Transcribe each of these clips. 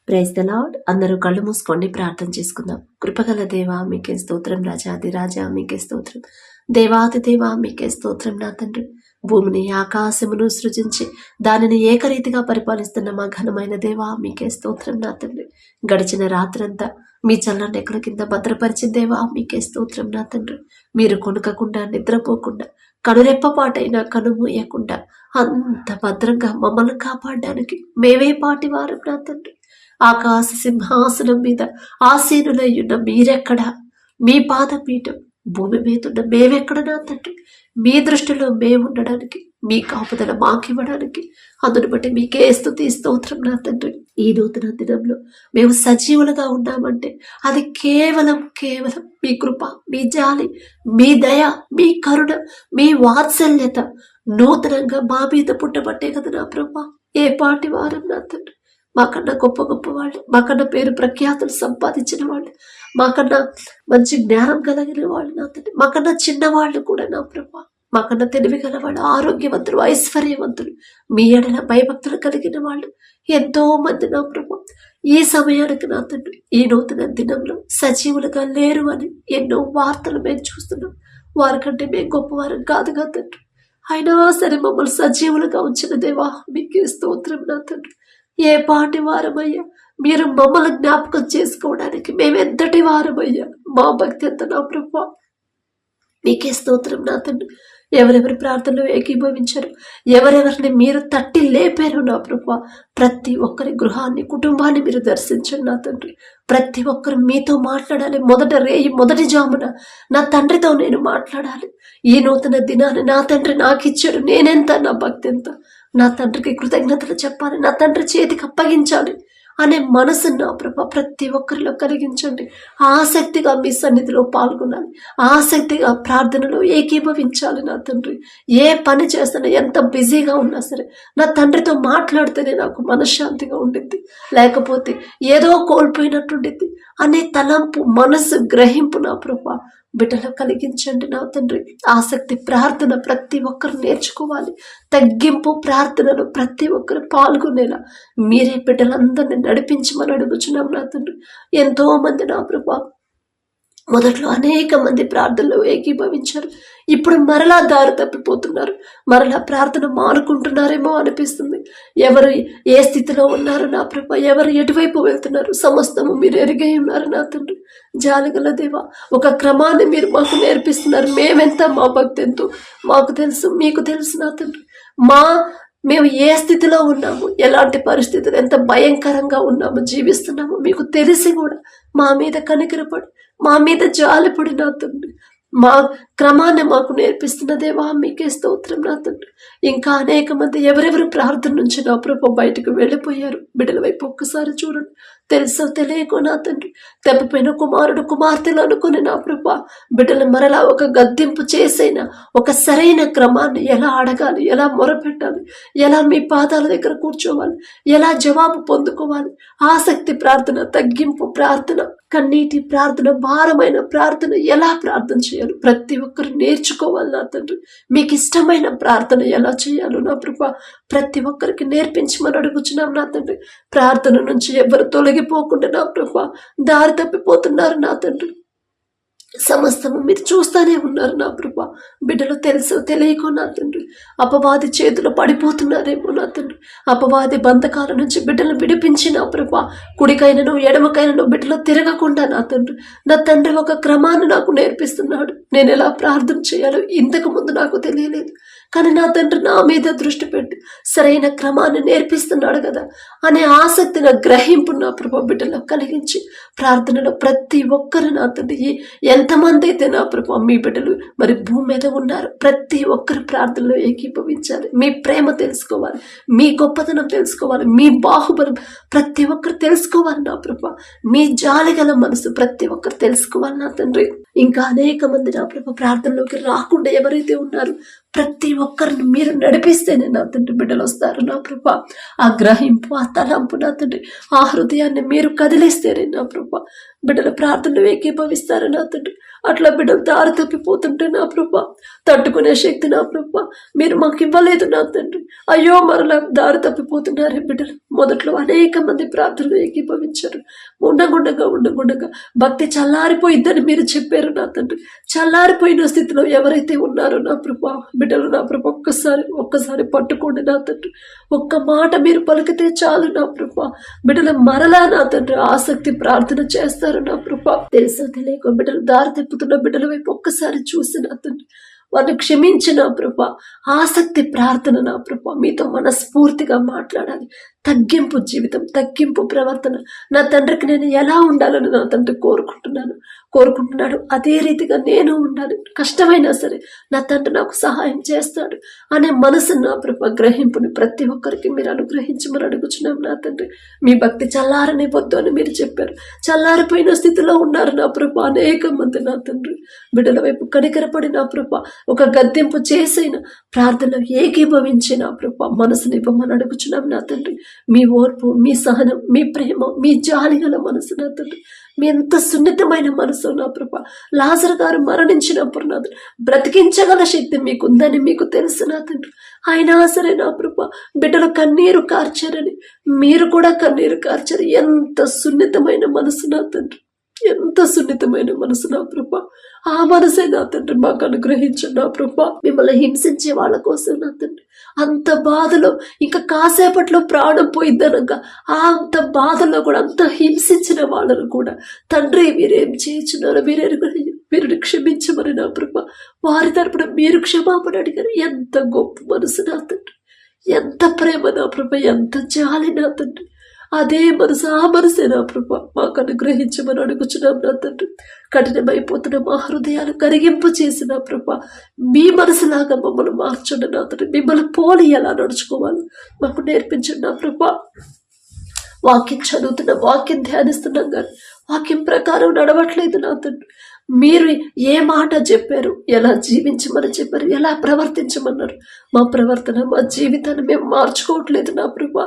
Praise the lord. అందరూ కళ్ళు మూసుకోండి, ప్రార్థన చేసుకుందాం. కృపగల దేవా మీకే స్తోత్రం, రాజాది రాజా మీకే స్తోత్రం, దేవాది దేవా మీకే స్తోత్రం. నా తండ్రి, భూమిని ఆకాశమును సృజించి దానిని ఏకరీతిగా పరిపాలిస్తున్న మా ఘనమైన దేవా మీకే స్తోత్రం. నా తండ్రి, గడిచిన రాత్రంతా మీ చల్లని ఎక్కల కింద భద్రపరిచిన దేవా మీకే స్తోత్రం. నా తండ్రి, మీరు కొనుకకుండా నిద్రపోకుండా కనురెప్పపాటైనా కనుమూయకుండా అంత భద్రంగా మమ్మల్ని కాపాడడానికి మేమే పాటి వారం. నా తండ్రి, ఆకాశ సింహాసనం మీద ఆసీనులై ఉన్న మీరెక్కడా, మీ పాదపీఠం భూమి మీద ఉన్న మేమెక్కడ. నా తండ్రి, మీ దృష్టిలో మేముండడానికి, మీ కాపుదల మాకివ్వడానికి, అందును బట్టి మీకే స్తుతి స్తోత్రం. నా తండ్రి, ఈ నూతన దినంలో మేము సజీవులుగా ఉన్నామంటే అది కేవలం మీ కృప, మీ జాలి, మీ దయ, మీ కరుణ, మీ వాత్సల్యత నూతనంగా మా మీద పుట్టబట్టే కదా నా ప్రభా. ఏ పాటి వారం నా తండ్రి, మాకన్నా గొప్ప గొప్ప వాళ్ళు, మాకన్నా పేరు ప్రఖ్యాతులు సంపాదించిన వాళ్ళు, మాకన్నా మంచి జ్ఞానం కలిగిన వాళ్ళు నా తండ్రి, మాకన్నా చిన్నవాళ్ళు కూడా నా ప్రభా, మాకన్నా తెలివి గల వాళ్ళు, ఆరోగ్యవంతులు, ఐశ్వర్యవంతులు, మీ ఎడల భయభక్తులు కలిగిన వాళ్ళు ఎంతో మంది నా ప్రభా. ఈ సమయానికి నా తండ్రి, ఈ నూతన దినంలో సజీవులుగా లేరు అని ఎన్నో వార్తలు మేము చూస్తున్నాం. వారికంటే మేము గొప్పవారం కాదుగా తండ్రి, అయినా సరే మమ్మల్ని సజీవులుగా ఉంచిన దేవా మీకే స్తోత్రం. నా తండ్రి, ఏ పాటి వారమయ్యా, మీరు మమ్మల్ని జ్ఞాపకం చేసుకోవడానికి మేమెంతటి వారమయ్యా, మా భక్తి ఎంత నా ప్రభా. మీకే స్తోత్రం. నా తండ్రి, ఎవరెవరి ప్రార్థనలు ఏకీభవించారు, ఎవరెవరిని మీరు తట్టి లేపారు నా ప్రభా, ప్రతి ఒక్కరి గృహాన్ని, కుటుంబాన్ని మీరు దర్శించండి. నా తండ్రి, ప్రతి ఒక్కరు మీతో మాట్లాడాలి. మొదటి జామున నా తండ్రితో నేను మాట్లాడాలి. ఈ నూతన దినాన్ని నా తండ్రి నాకు ఇచ్చాడు, నేనెంత, నా భక్తి ఎంత, నా తండ్రికి కృతజ్ఞతలు చెప్పాలి, నా తండ్రి చేతికి అప్పగించాలి అనే మనసు నా ప్రభా ప్రతి ఒక్కరిలో కలిగించండి. ఆసక్తిగా మీ సన్నిధిలో పాల్గొనాలి, ఆసక్తిగా ప్రార్థనలో ఏకీభవించాలి. నా తండ్రి, ఏ పని చేస్తున్నా, ఎంత బిజీగా ఉన్నా సరే నా తండ్రితో మాట్లాడితేనే నాకు మనశ్శాంతిగా ఉండిద్ది, లేకపోతే ఏదో కోల్పోయినట్టుండిద్ది అనే తలంపు, మనసు, గ్రహింపు నా ప్రభా బిడ్డలో కలిగించండి. నా తండ్రి, ఆసక్తి ప్రార్థన ప్రతి ఒక్కరు నేర్చుకోవాలి. తగ్గింపు ప్రార్థనలు ప్రతి ఒక్కరు పాల్గొనేలా మీరే బిడ్డలందరినీ నడిపించమని అడుగుచున్నాం. నా తండ్రి, ఎంతో మంది నా ప్రభా మొదట్లో అనేక మంది ప్రార్థనలో ఏకీభవించారు, ఇప్పుడు మరలా దారి తప్పిపోతున్నారు, మరలా ప్రార్థన మానుకుంటున్నారేమో అనిపిస్తుంది. ఎవరు ఏ స్థితిలో ఉన్నారు నా ప్రభా, ఎవరు ఎటువైపు వెళ్తున్నారు, సమస్తము మీరు ఎరిగే ఉన్నారు. నా తండ్రి, జాలిగల దేవా, ఒక క్రమాన్ని మీరు మాకు నేర్పిస్తున్నారు. మేమెంత, మా భక్తి ఎంతో మాకు తెలుసు, మీకు తెలుసు. నా తండ్రి, మేము ఏ స్థితిలో ఉన్నాము, ఎలాంటి పరిస్థితులు, ఎంత భయంకరంగా ఉన్నాము, జీవిస్తున్నాము మీకు తెలిసి కూడా మా మీద కనికరపడి, మా మీద జాలిపడి నా తండ్రి మా క్రమాన్ని మాకు నేర్పిస్తున్న దేవా మీకే స్తోత్రం. నా తండ్రి, ఇంకా అనేక మంది ఎవరెవరు ప్రార్థన నుంచి నా ప్రభు బయటకు వెళ్ళిపోయారు, బిడ్డల వైపు ఒక్కసారి చూడండి. తెలుసో తెలియకో నా తండ్రి, తప్పిపోయిన కుమారుడు, కుమార్తెలు అనుకుని నా ప్రభా బిడ్డలు మరలా ఒక గద్దింపు చేసైనా ఒక సరైన క్రమాన్ని ఎలా అడగాలి, ఎలా మొరపెట్టాలి, ఎలా మీ పాదాల దగ్గర కూర్చోవాలి, ఎలా జవాబు పొందుకోవాలి, ఆసక్తి ప్రార్థన, తగ్గింపు ప్రార్థన, కన్నీటి ప్రార్థన, భారమైన ప్రార్థన, ఎలా ప్రార్థన చేయాలి ప్రతి ఒక్కరు నేర్చుకోవాలి. నా తండ్రి, మీకు ఇష్టమైన ప్రార్థన ఎలా చేయాలో నా ప్రభా ప్రతి ఒక్కరికి నేర్పించమని అడుగుచున్నాం. నా తండ్రి, ప్రార్థన నుంచి ఎవరు తొలగిపోకుండా నా ప్రభా దారి తప్పిపోతున్నారు. నా తండ్రి, సమస్తము మీరు చూస్తానే ఉన్నారు. నా ప్రభా బిడ్డలు తెలుసో తెలియకో నా తండ్రి అపవాది చేతులు పడిపోతున్నారేమో. నా తండ్రి, అపవాది బంధకాల నుంచి బిడ్డలు విడిపించి నా ప్రభా కుడికైనను ఎడమకైనను బిడ్డలు తిరగకుండా నా తండ్రి ఒక క్రమాన్ని నాకు నేర్పిస్తున్నాడు. నేను ఎలా ప్రార్థన చేయాలో ఇంతకు ముందు నాకు తెలియలేదు, కానీ నా తండ్రి నా మీద దృష్టి పెట్టి సరైన క్రమాన్ని నేర్పిస్తున్నాడు కదా అనే ఆసక్తి, నా గ్రహింపు నా ప్రభా బిడ్డలో కలిగించి ప్రార్థనలో ప్రతి ఒక్కరు నా తండ్రి ఎంతమంది అయితే నా ప్రభా మీ బిడ్డలు మరి భూమి మీద ఉన్నారు, ప్రతి ఒక్కరు ప్రార్థనలో ఏకీభవించాలి. మీ ప్రేమ తెలుసుకోవాలి, మీ గొప్పతనం తెలుసుకోవాలి, మీ బాహుబలం ప్రతి ఒక్కరు తెలుసుకోవాలి. నా ప్రభా మీ జాలిగల మనసు ప్రతి ఒక్కరు తెలుసుకోవాలి. నా తండ్రి, ఇంకా అనేక మంది నా ప్రభా ప్రార్థనలోకి రాకుండా ఎవరైతే ఉన్నారు ప్రతి ఒక్కరిని మీరు నడిపిస్తేనే నా తండ్రి బిడ్డలు వస్తారు నా ప్రభా. ఆ గ్రహింపు, ఆ తలంపు నా తండ్రి, ఆ హృదయాన్ని మీరు కదిలిస్తేనే నా ప్రభా బిడ్డల ప్రార్థనలు ఏకీభవిస్తారు నా తండ్రి. అట్లా బిడ్డలు దారి తప్పిపోతుంటే నా ప్రభా తట్టుకునే శక్తి నా ప్రభా మీరు మాకు ఇవ్వలేదు నా తండ్రి. అయ్యో మరలా దారి తప్పిపోతున్నారే బిడ్డలు. మొదట్లో అనేక మంది ప్రార్థనలు ఏకీభవించారు. ఉండగుండగా భక్తి చల్లారిపోయిద్దని మీరు చెప్పారు నా తండ్రి. చల్లారిపోయిన స్థితిలో ఎవరైతే ఉన్నారో నా ప్రభా బిడ్డలు నా ప్రభా ఒక్కసారి పట్టుకోండి నా తండ్రి. ఒక్క మాట మీరు పలికితే చాలు నా ప్రభా బిడ్డల మరలా నా తండ్రి ఆసక్తి ప్రార్థన చేస్తారు నా ప్రభా. తెలుసో తెలియక బిడ్డలు దారి తిప్పుతున్న బిడ్డల వైపు ఒక్కసారి చూసి నా తండ్రి వారిని క్షమించిన ప్రభా. ఆసక్తి ప్రార్థన నా ప్రభా మీతో మనస్ఫూర్తిగా మాట్లాడాలి. తగ్గింపు జీవితం, తగ్గింపు ప్రవర్తన నా తండ్రికి నేను ఎలా ఉండాలని నా తండ్రి కోరుకుంటున్నాడు. అదే రీతిగా నేను ఉండాలి. కష్టమైనా సరే నా తండ్రి నాకు సహాయం చేస్తాడు అనే మనసు నా ప్రభా గ్రహింపుని ప్రతి ఒక్కరికి మీరు అనుగ్రహించమని అడుగుచున్నాం నా తండ్రి. మీ భక్తి చల్లారనివ్వద్దు అని మీరు చెప్పారు. చల్లారిపోయిన స్థితిలో ఉన్నారు నా ప్రభా అనేక మంది నా తండ్రి. బిడ్డల వైపు కనికరపడి నా ప్రభా ఒక గద్దెంపు చేసిన ప్రార్థన ఏకీభవించి నా ప్రభా మనసునివ్వమని అడుగుచున్నాం నా తండ్రి. మీ ఓర్పు, మీ సహనం, మీ ప్రేమ, మీ జాలి గల మనసు నా తండ్రి. మీ ఎంత సున్నితమైన మనసు నా ప్రభా. లాజరు గారు మరణించినప్పుడు నా బ్రతికించగల శక్తి మీకుందని మీకు తెలుసు నా తండ్రి. అయినా సరే నా ప్రభా బిడ్డలు కన్నీరు కార్చారని మీరు కూడా కన్నీరు కార్చారు. ఎంత సున్నితమైన మనసు నా తండ్రి, ఎంత సున్నితమైన మనసు నా ప్రభా. ఆ మనసే నా తండ్రి మాకు అనుగ్రహించు నా ప్రభా. మిమ్మల్ని హింసించే వాళ్ళ కోసం నా తండ్రి అంత బాధలో ఇంకా కాసేపట్లో ప్రాణం పోయిద్దనగా అంత బాధలో కూడా అంత హింసించిన వాళ్ళను కూడా తండ్రి మీరేం చేయించున్నారో మీరు క్షమించమని నా ప్రభా వారి తరపున మీరు క్షమాపణ అడిగారు. ఎంత గొప్ప మనసు నా తండ్రి, ఎంత ప్రేమ నా ప్రభా, ఎంత జాలి నా తండ్రి. అదే మనసు, ఆ మనసే నా ప్రభా మాకు అనుగ్రహించమని అడుగుచున్నాం నా తండ్రి. కఠినమైపోతున్న మా హృదయాలు కరిగింపు చేసిన ప్రభా మీ మనసులాగా మమ్మల్ని మార్చండి నా తండ్రి. మిమ్మల్ని పోలి ఎలా నడుచుకోవాలి మాకు నేర్పించండి నా ప్రభా. వాక్యం చదువుతున్నాం, వాక్యం ధ్యానిస్తున్నాం కానీ వాక్యం ప్రకారం నడవట్లేదు నా తండ్రి. మీరు ఏ మాట చెప్పారు, ఎలా జీవించమని చెప్పారు, ఎలా ప్రవర్తించమన్నారు. మా ప్రవర్తన, మా జీవితాన్ని మేము మార్చుకోవట్లేదు నా ప్రభా.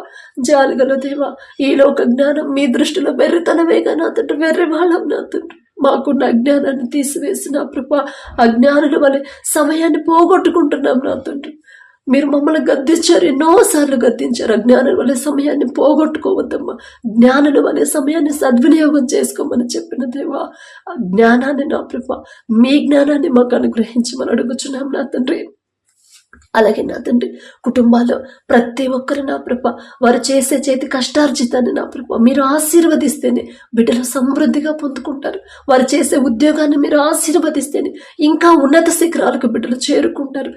జాలిగల దేవా, ఈ లోక జ్ఞానం మీ దృష్టిలో వెర్రితనమేగా నా తండ్రి. వెర్రి వాళ్ళం నా తండ్రి. మాకున్న అజ్ఞానాన్ని తీసివేసి నా ప్రభా అజ్ఞానుల వలె సమయాన్ని పోగొట్టుకుంటున్నాం నా తండ్రి. మీరు మమ్మల్ని గద్దించారు, ఎన్నోసార్లు గద్దించారు. అజ్ఞానుల వలె సమయాన్ని పోగొట్టుకోవద్దమ్మా, జ్ఞానుల వలె సమయాన్ని సద్వినియోగం చేసుకోమని చెప్పిన దేవా. ఆ జ్ఞానాన్ని నా ప్రభా మీ జ్ఞానాన్ని మాకు అనుగ్రహించమని అడుగుచున్నాం నా తండ్రి. అలాగే నా తండ్రి కుటుంబాల్లో ప్రతి ఒక్కరు నా ప్రభా వారు చేసే చేతి కష్టార్జితాన్ని నా ప్రభా మీరు ఆశీర్వదిస్తేనే బిడ్డలు సమృద్ధిగా పొందుకుంటారు. వారు చేసే ఉద్యోగాన్ని మీరు ఆశీర్వదిస్తేనే ఇంకా ఉన్నత శిఖరాలకు బిడ్డలు చేరుకుంటారు.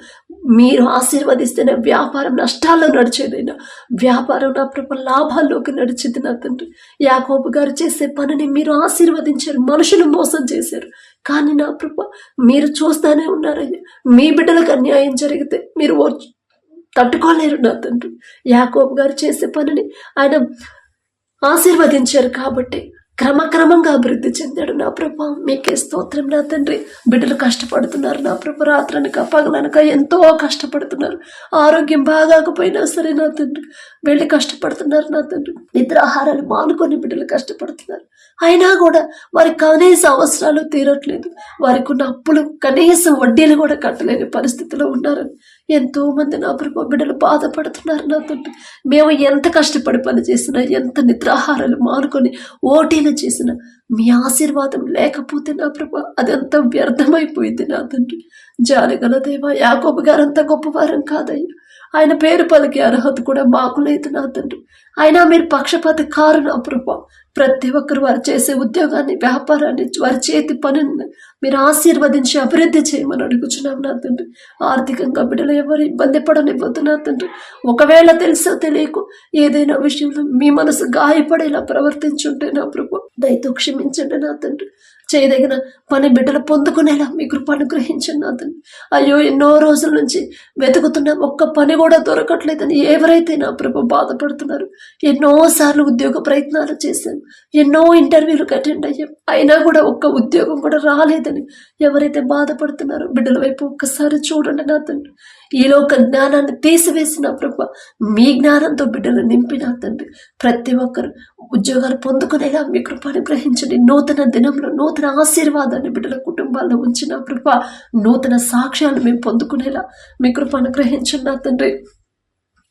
మీరు ఆశీర్వదిస్తేనే వ్యాపారం నష్టాల్లో నడిచేదైనా వ్యాపారం నా ప్రభా లాభాల్లోకి నడిచేది నా తండ్రి. యాకోబు గారు చేసే పనిని మీరు ఆశీర్వదించారు. మనుషులు మోసం చేశారు కానీ నా ప్రభా మీరు చూస్తానే ఉన్నారయ్యా. మీ బిడ్డలకు అన్యాయం జరిగితే మీరు తట్టుకోలేరు నా తండ్రి. యాకోబు గారు చేసే పనిని ఆయన ఆశీర్వదించారు కాబట్టి క్రమక్రమంగా అభివృద్ధి చెందాడు నా ప్రభా. మీకే స్తోత్రం నా తండ్రి. బిడ్డలు కష్టపడుతున్నారు నా ప్రభా, రాత్రనక పగలనక ఎంతో కష్టపడుతున్నారు. ఆరోగ్యం బాగాకపోయినా సరే నా తండ్రి వెళ్ళి కష్టపడుతున్నారు నా తండ్రి. నిద్రాహారాలు మానుకొని బిడ్డలు కష్టపడుతున్నారు. అయినా కూడా వారి కనీస అవసరాలు తీరట్లేదు. వారికి ఉన్న అప్పులు కనీసం వడ్డీలు కూడా కట్టలేని పరిస్థితిలో ఉన్నారని ఎంతో మంది నా ప్రభా బిడ్డలు బాధపడుతున్నారు నా తండ్రి. మేము ఎంత కష్టపడి పని చేసినా, ఎంత నిద్రాహారాలు మానుకొని ఓటీలు చేసినా మీ ఆశీర్వాదం లేకపోతే నా ప్రభా అదంతా వ్యర్థమైపోయింది నా తండ్రి. జాలిగల దేవా, యాకోబు గారు అంత గొప్పవారం కాదయ్యా. ఆయన పేరు పలికే అర్హత కూడా మాకు లేదు నా తండ్రి. అయినా మీరు పక్షపాతి కారు నా ప్రభా. ప్రతి ఒక్కరు వారు చేసే ఉద్యోగాన్ని, వ్యాపారాన్ని, వారి చేతి పనిని మీరు ఆశీర్వదించి అభివృద్ధి చేయమని అడుగుచున్నాం నా తండ్రి. ఆర్థికంగా బిడ్డలు ఎవరు ఇబ్బంది పడనివ్వద్దు నా తండ్రి. ఒకవేళ తెలుసో తెలియకు ఏదైనా విషయంలో మీ మనసు గాయపడేలా ప్రవర్తించుంటే నా ప్రభు దయతో క్షమించండి నా తండ్రి. చేయదగిన పని బిడ్డలు పొందుకునేలా మీ కృప అనుగ్రహించండి నా తండ్రి. అయ్యో ఎన్నో రోజుల నుంచి వెతుకుతున్నా ఒక్క పని కూడా దొరకట్లేదని ఎవరైతే నా ప్రభు బాధపడుతున్నారు. ఎన్నోసార్లు ఉద్యోగ ప్రయత్నాలు చేశాను, ఎన్నో ఇంటర్వ్యూలకు అటెండ్ అయ్యాం, అయినా కూడా ఒక్క ఉద్యోగం కూడా రాలేదని ఎవరైతే బాధపడుతున్నారో బిడ్డల వైపు ఒక్కసారి చూడండి నా తండ్రి. ఈ లోక జ్ఞానాన్ని తీసివేసిన ప్రభా మీ జ్ఞానంతో బిడ్డలు నింపిన తండ్రి. ప్రతి ఒక్కరు ఉద్యోగాలు పొందుకునేలా మీ కృపను గ్రహించండి. నూతన దినంలో నూతన ఆశీర్వాదాన్ని బిడ్డల కుటుంబాల్లో ఉంచిన ప్రభా నూతన సాక్ష్యాలు మేము పొందుకునేలా మీ కృపను గ్రహించండి నా తండ్రి.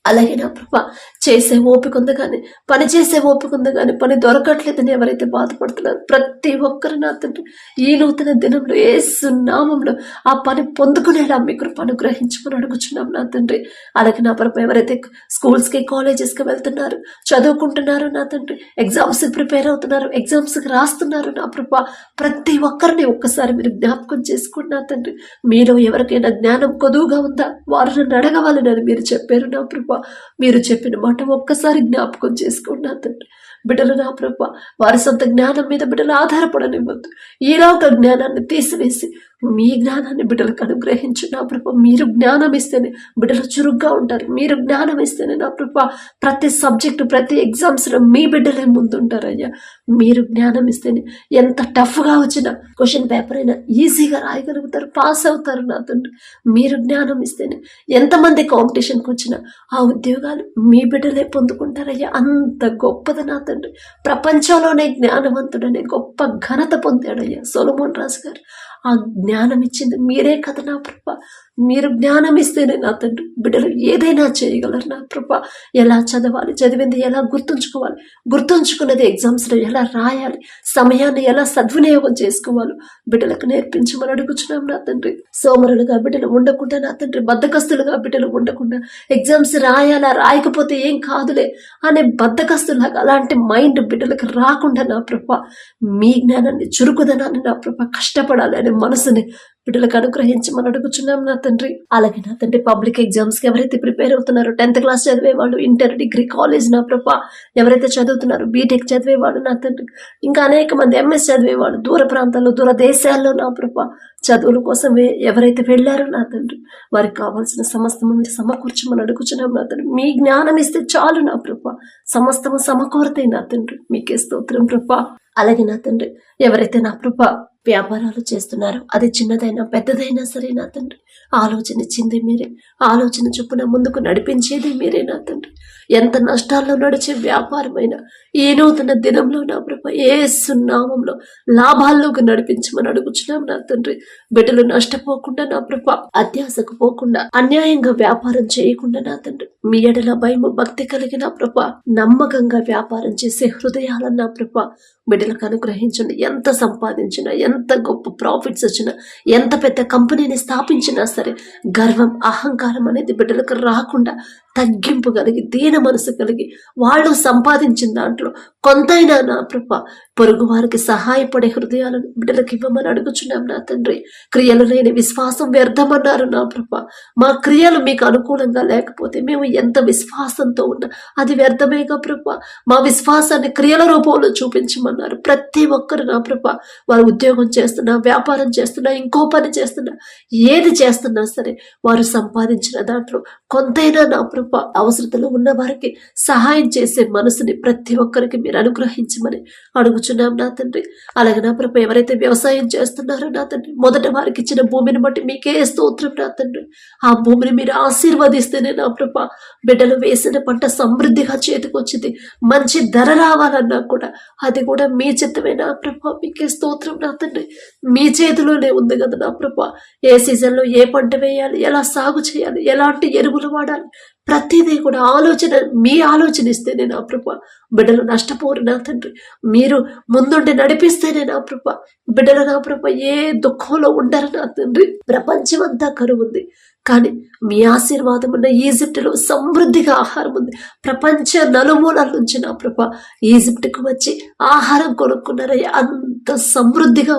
అలాగే నా ప్రభా చేసే ఓపిక ఉంది కానీ, పని చేసే ఓపిక ఉంది కానీ పని దొరకట్లేదని ఎవరైతే బాధపడుతున్నారో ప్రతి ఒక్కరు నా తండ్రి ఈ నూతన దినంలో యేసు నామంలో ఆ పని పొందుకునేలా మీ కృపను గ్రహించుకుని అడుగుచున్నాం నా తండ్రి. అలాగే నా ప్రభా ఎవరైతే స్కూల్స్కి కాలేజెస్కి వెళ్తున్నారు, చదువుకుంటున్నారు నా తండ్రి, ఎగ్జామ్స్కి ప్రిపేర్ అవుతున్నారు, ఎగ్జామ్స్కి రాస్తున్నారు నా ప్రభా ప్రతి ఒక్కరిని ఒక్కసారి మీరు జ్ఞాపకం చేసుకోండి నా తండ్రి. మీలో ఎవరికైనా జ్ఞానం కొదువుగా ఉందా వారు నన్ను అడగవాలని మీరు చెప్పారు నా ప్రభా. మీరు చెప్పిన మాట ఒక్కసారి జ్ఞాపకం చేసుకోండి నా తండ్రి. బిడ్డలు నా ప్రభా వారి సొంత జ్ఞానం మీద బిడ్డలు ఆధారపడనివ్వద్దు. ఈలోక జ్ఞానాన్ని తీసివేసి మీ జ్ఞానాన్ని బిడ్డలకు అనుగ్రహించు నా ప్రభా. మీరు జ్ఞానం ఇస్తేనే బిడ్డలు చురుగ్గా ఉంటారు. మీరు జ్ఞానం ఇస్తేనే నా ప్రభా ప్రతి సబ్జెక్టు ప్రతి ఎగ్జామ్స్లో మీ బిడ్డలే ముందుంటారయ్యా. మీరు జ్ఞానం ఇస్తేనే ఎంత టఫ్గా వచ్చిన క్వశ్చన్ పేపర్ అయినా ఈజీగా రాయగలుగుతారు, పాస్ అవుతారు నా తండ్రి. మీరు జ్ఞానం ఇస్తేనే ఎంతమంది కాంపిటీషన్కి వచ్చినా ఆ ఉద్యోగాలు మీ బిడ్డలే పొందుకుంటారయ్యా. అంత గొప్పది నా తండ్రి. ప్రపంచంలోనే జ్ఞానవంతుడనే గొప్ప ఘనత పొందాడయ్యా సొలొమోన్ రాజు గారు. ఆ జ్ఞానం ఇచ్చింది మీరే కదా నా ప్రభా. మీరు జ్ఞానం ఇస్తేనే నా తండ్రి బిడ్డలు ఏదైనా చేయగలరు నా ప్రభా. ఎలా చదవాలి, చదివింది ఎలా గుర్తుంచుకోవాలి, గుర్తుంచుకున్నది ఎగ్జామ్స్లో ఎలా రాయాలి, సమయాన్ని ఎలా సద్వినియోగం చేసుకోవాలో బిడ్డలకు నేర్పించమని అడుగుచున్నాం నా తండ్రి. సోమరులుగా బిడ్డలు ఉండకుండా నా తండ్రి, బద్ధకస్తులుగా బిడ్డలు ఉండకుండా, ఎగ్జామ్స్ రాయాలా రాయకపోతే ఏం కాదులే అనే బద్ధకస్తులాగా అలాంటి మైండ్ బిడ్డలకు రాకుండా నా ప్రభా మీ జ్ఞానాన్ని చురుకుదనాన్ని నా ప్రభా కష్టపడాలి అనే మనసుని బిడ్డలకు అనుగ్రహించమని అడుగుచున్నాం నా తండ్రి. అలాగే నా తండ్రి పబ్లిక్ ఎగ్జామ్స్కి ఎవరైతే ప్రిపేర్ అవుతున్నారో, 10th క్లాస్ చదివేవాళ్ళు, ఇంటర్, డిగ్రీ, కాలేజ్ నా ప్రభా ఎవరైతే చదువుతున్నారో, బీటెక్ చదివేవాళ్ళు నా తండ్రి, ఇంకా అనేక మంది ఎంఎస్ చదివేవాళ్ళు, దూర ప్రాంతాల్లో దూర దేశాల్లో నా ప్రభా చదువుల కోసం ఎవరైతే వెళ్ళారో నా తండ్రి వారికి కావాల్సిన సమస్తము మీరు సమకూర్చమని అడుగుచున్నాం నా తండ్రి. మీ జ్ఞానం ఇస్తే చాలు నా ప్రభా సమస్తము సమకూరతాయి నా తండ్రి. మీకే స్తోత్రం ప్రభా. అలాగే నా తండ్రి ఎవరైతే నా ప్రభా వ్యాపారాలు చేస్తున్నారో అది చిన్నదైనా పెద్దదైనా సరే నా తండ్రి ఆలోచన ఇచ్చింది మీరే, ఆలోచన చొప్పున ముందుకు నడిపించేది మీరే నా తండ్రి. ఎంత నష్టాల్లో నడిచే వ్యాపారమైనా ఈ నూతన దినంలో నా ప్రభా యేసు నామములో లాభాల్లోకి నడిపించమని అడుగుచున్నాం నా తండ్రి. బిడ్డలు నష్టపోకుండా నా ప్రభా అత్యాశకు పోకుండా, అన్యాయంగా వ్యాపారం చేయకుండా నా తండ్రి మీ ఎడల భయము భక్తి కలిగిన ప్రభా నమ్మకంగా వ్యాపారం చేసే హృదయాలను నా ప్రభా బిడ్డలకు అనుగ్రహించండి. ఎంత సంపాదించినా, ఎంత గొప్ప ప్రాఫిట్స్ వచ్చినా, ఎంత పెద్ద కంపెనీని స్థాపించినా సరే గర్వం అహంకారం అనేది బిడ్డలకు రాకుండా తగ్గింపు కలిగి దీన మనసు కలిగి వాళ్ళు సంపాదించిన దాంట్లో కొంతైనా నా ప్రభా పొరుగు వారికి సహాయపడే హృదయాలను బిడ్డలకు ఇవ్వమని అడుగుచున్నాం నా తండ్రి. క్రియలు లేని విశ్వాసం వ్యర్థమన్నారు నా ప్రభా. మా క్రియలు మీకు అనుకూలంగా లేకపోతే మేము ఎంత విశ్వాసంతో ఉన్నా అది వ్యర్థమేగా ప్రభా. మా విశ్వాసాన్ని క్రియల రూపంలో చూపించమన్నారు. ప్రతి ఒక్కరు నా ప్రభా వారు ఉద్యోగం చేస్తున్నా, వ్యాపారం చేస్తున్నా, ఇంకో పని చేస్తున్నా, ఏది చేస్తున్నా సరే వారు సంపాదించిన దాంట్లో కొంతైనా నా ప్రభా అవసరతలో ఉన్న వారికి సహాయం చేసే మనసుని ప్రతి ఒక్కరికి మీరు అనుగ్రహించమని అడుగుచున్నాం నా తండ్రి. అలాగే నా ప్రభా ఎవరైతే వ్యవసాయం చేస్తున్నారో నా తండ్రి మొదట వారికి ఇచ్చిన భూమిని బట్టి మీకే స్తోత్రం నా తండ్రి. ఆ భూమిని మీరు ఆశీర్వదిస్తేనే నా ప్రభా బిడ్డలు వేసిన పంట సమృద్ధిగా చేతికొచ్చింది. మంచి ధర రావాలన్నా కూడా అది కూడా మీ చిత్తమే నా ప్రభా. మీకే స్తోత్రం నా తండ్రి. మీ చేతిలోనే ఉంది కదా నా ప్రభా. ఏ సీజన్లో ఏ పంట వేయాలి, ఎలా సాగు చేయాలి, ఎలాంటి ఎరువులు వాడాలి, ప్రతిదీ కూడా ఆలోచన మీ ఆలోచన ఇస్తేనే నా ప్రభా బిడ్డలు నష్టపోరు నా తండ్రి. మీరు ముందుండి నడిపిస్తేనే నా ప్రభా బిడ్డలు నా ప్రభా ఏ దుఃఖంలో ఉండరు నా తండ్రి. ప్రపంచం అంతా కరువు ఉంది కానీ మీ ఆశీర్వాదం ఉన్న ఈజిప్టులో సమృద్ధిగా ఆహారం ఉంది. ప్రపంచ నలుమూలల నుంచి నా ప్రభా ఈజిప్టుకు వచ్చి ఆహారం కొనుక్కున్నారయ్యా. అంత సమృద్ధిగా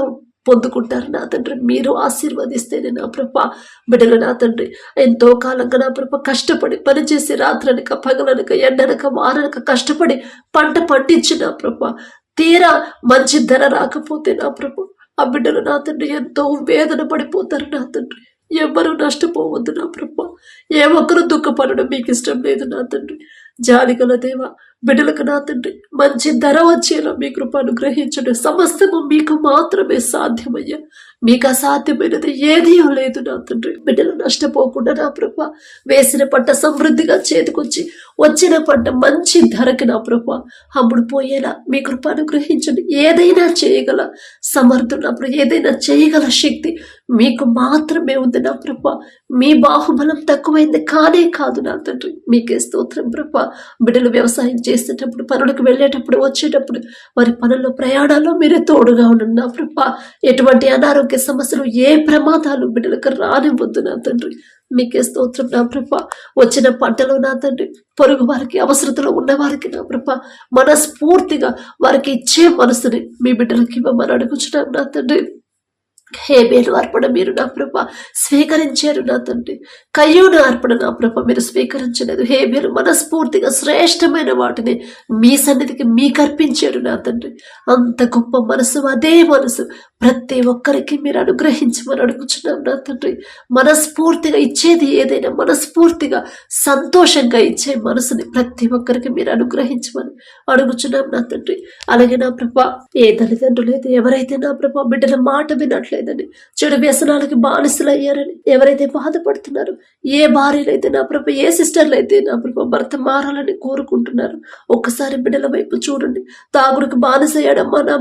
పొందుకుంటారు నా తండ్రి. మీరు ఆశీర్వదిస్తేనే నా ప్రభా బిడ్డలు నా తండ్రి ఎంతో కాలంగా నా ప్రభా కష్టపడి పనిచేసి రాత్రనక పగలనక ఎండనక వారనక కష్టపడి పంట పండించిన ప్రభా తీరా మంచి ధర రాకపోతే నా ప్రభా ఆ బిడ్డలు నా తండ్రి ఎంతో వేదన పడిపోతారు నా తండ్రి. ఎవరు నష్టపోవద్దు నా ప్రభా. ఏ ఒక్కరు దుఃఖపడడం మీకు ఇష్టం లేదు నా తండ్రి. జాలిగల దేవా బిడ్డలకు నా తండ్రి మంచి ధర వచ్చేలా మీ కృప అనుగ్రహించడం సమస్తము మీకు మాత్రమే సాధ్యమయ్యా. మీకు అసాధ్యమైనది ఏదీ లేదు నా తండ్రి. బిడ్డలు నష్టపోకుండా నా ప్రభా, వేసిన పంట సమృద్ధిగా చేతికొచ్చి వచ్చిన పంట మంచి ధరకి నా ప్రభా అమ్ముడు పోయేలా మీ కృప అనుగ్రహించండి. ఏదైనా చేయగల సమర్థున్నప్పుడు, ఏదైనా చేయగల శక్తి మీకు మాత్రమే ఉంది నా ప్రభా. మీ బాహుబలం తక్కువైంది కానే కాదు నా తండ్రి. మీకే స్తోత్రం ప్రభా. బిడ్డలు వ్యవసాయం చేసేటప్పుడు, పనులకు వెళ్ళేటప్పుడు, వచ్చేటప్పుడు, వారి పనుల్లో, ప్రయాణాల్లో మీరే తోడుగా ఉండండి నా ప్రభా. ఎటువంటి అనారోగ్య సమస్యలు, ఏ ప్రమాదాలు బిడ్డలకు రానివ్వద్దు నా తండ్రి. మీకే స్తోత్రం నా ప్రభా. వచ్చిన పంటలో నా తండ్రి, పొరుగు వారికి, అవసరతలో ఉన్న వారికి నా ప్రభా మనస్ఫూర్తిగా వారికి ఇచ్చే మనసుని మీ బిడ్డలకి ఇవ్వమని అడుగుచున్నాం నా తండ్రి. హేబేలు అర్పణ మీరు నా ప్రభ స్వీకరించారు నా తండ్రి. కయ్యూను అర్పణ నా ప్రభ మీరు స్వీకరించలేదు. హేబేలు మనస్ఫూర్తిగా శ్రేష్టమైన వాటిని మీ సన్నిధికి మీకు అర్పించారు నా తండ్రి. అంత గొప్ప మనసు, అదే మనసు ప్రతి ఒక్కరికి మీరు అనుగ్రహించమని అడుగుచున్నాం నా తండ్రి. మనస్ఫూర్తిగా ఇచ్చేది ఏదైనా మనస్ఫూర్తిగా సంతోషంగా ఇచ్చే మనసుని ప్రతి ఒక్కరికి మీరు అనుగ్రహించమని అడుగుచున్నాం నా తండ్రి. అలాగే నా ప్రభ ఏ తల్లిదండ్రులు అయితే, ఎవరైతే నా ప్రభ బిడ్డల మాట వినట్లేదని, చెడు వ్యసనాలకి బానిసలయ్యారని ఎవరైతే బాధపడుతున్నారు, ఏ భార్యలైతే నా ప్రభ, ఏ సిస్టర్లు అయితే నా ప్రభ భర్త మారాలని కోరుకుంటున్నారు, ఒక్కసారి బిడ్డల వైపు చూడండి. తాగుడికి బానిసయ్యాడమ్మా నా